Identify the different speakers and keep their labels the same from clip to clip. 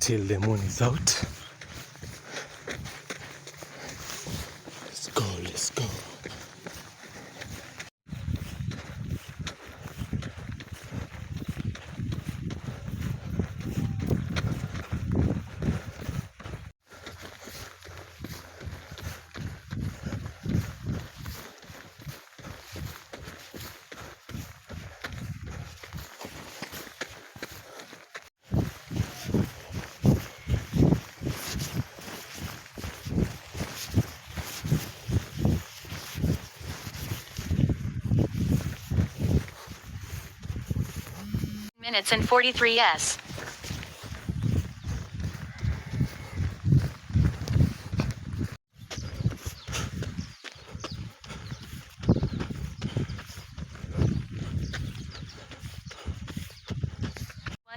Speaker 1: Still the moon is out. Let's go, let's go.
Speaker 2: Minutes and 43 s.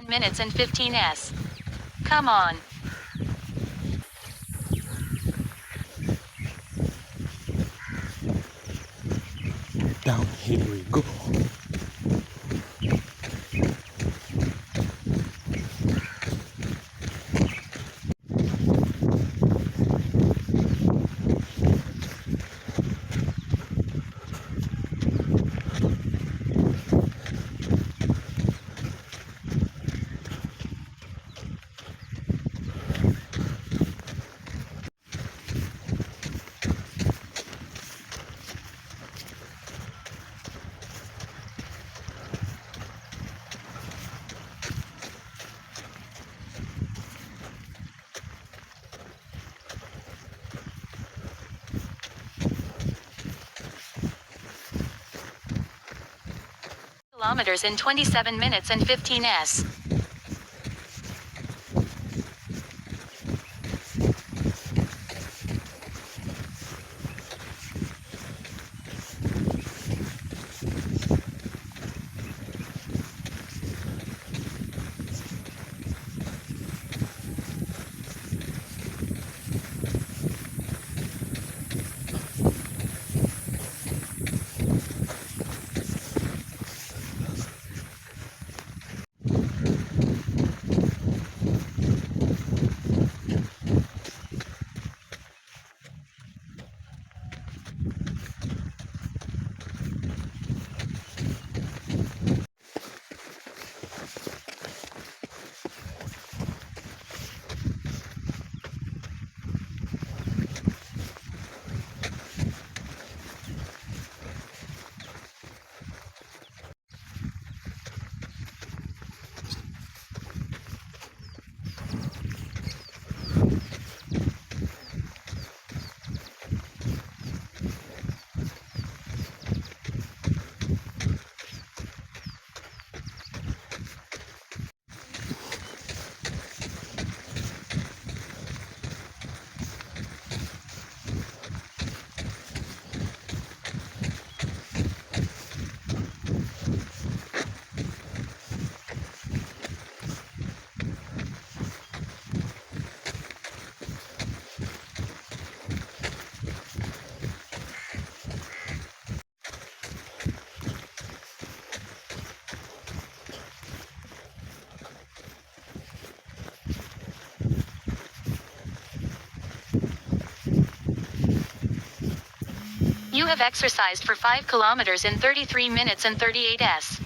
Speaker 2: Minutes and 15 s. Come on.
Speaker 1: Downhill we go.
Speaker 2: Kilometers in 27 minutes and 15 s. You have exercised for 5 kilometers in 33 minutes and 38 s.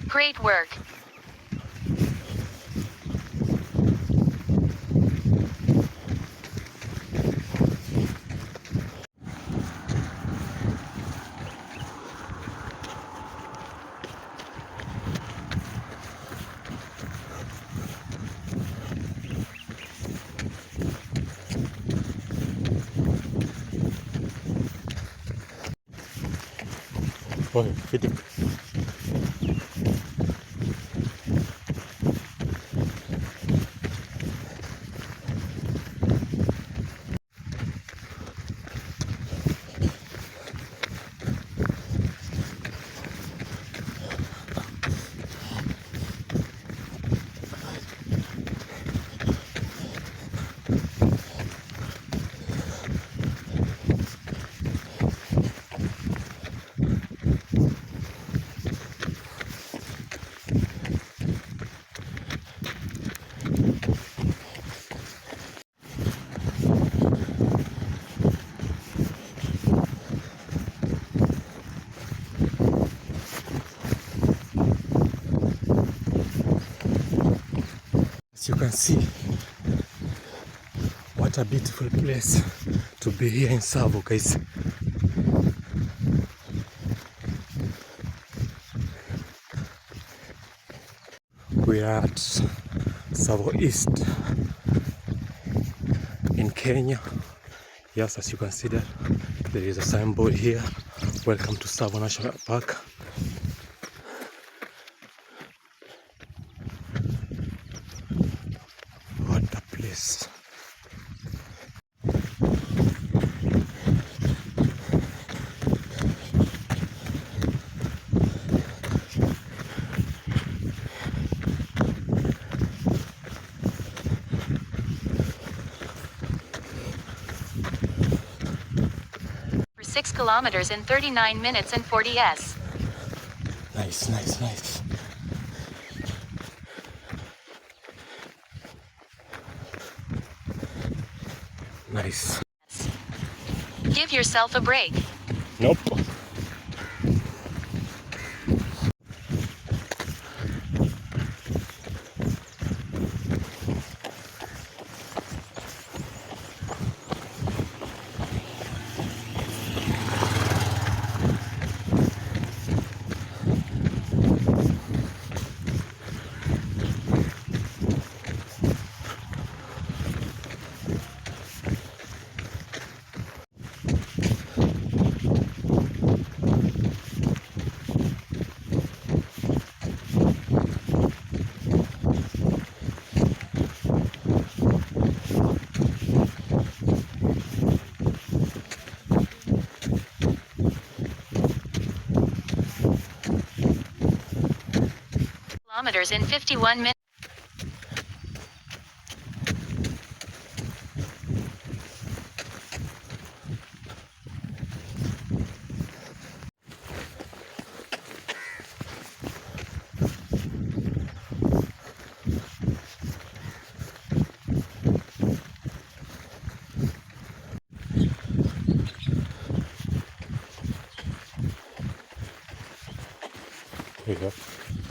Speaker 2: Great work.
Speaker 1: Okay, fitting. As you can see, what a beautiful place to be here in Tsavo, guys. We are at Tsavo East in Kenya. Yes, as you can see there is a signboard here. Welcome to Tsavo National Park. What a place.
Speaker 2: For 6 kilometers in 39 minutes and 40 s.
Speaker 1: Nice, nice, nice. Nice.
Speaker 2: Give yourself a break.
Speaker 1: Nope.
Speaker 2: Kilometers in 51 minutes.
Speaker 1: Here you go.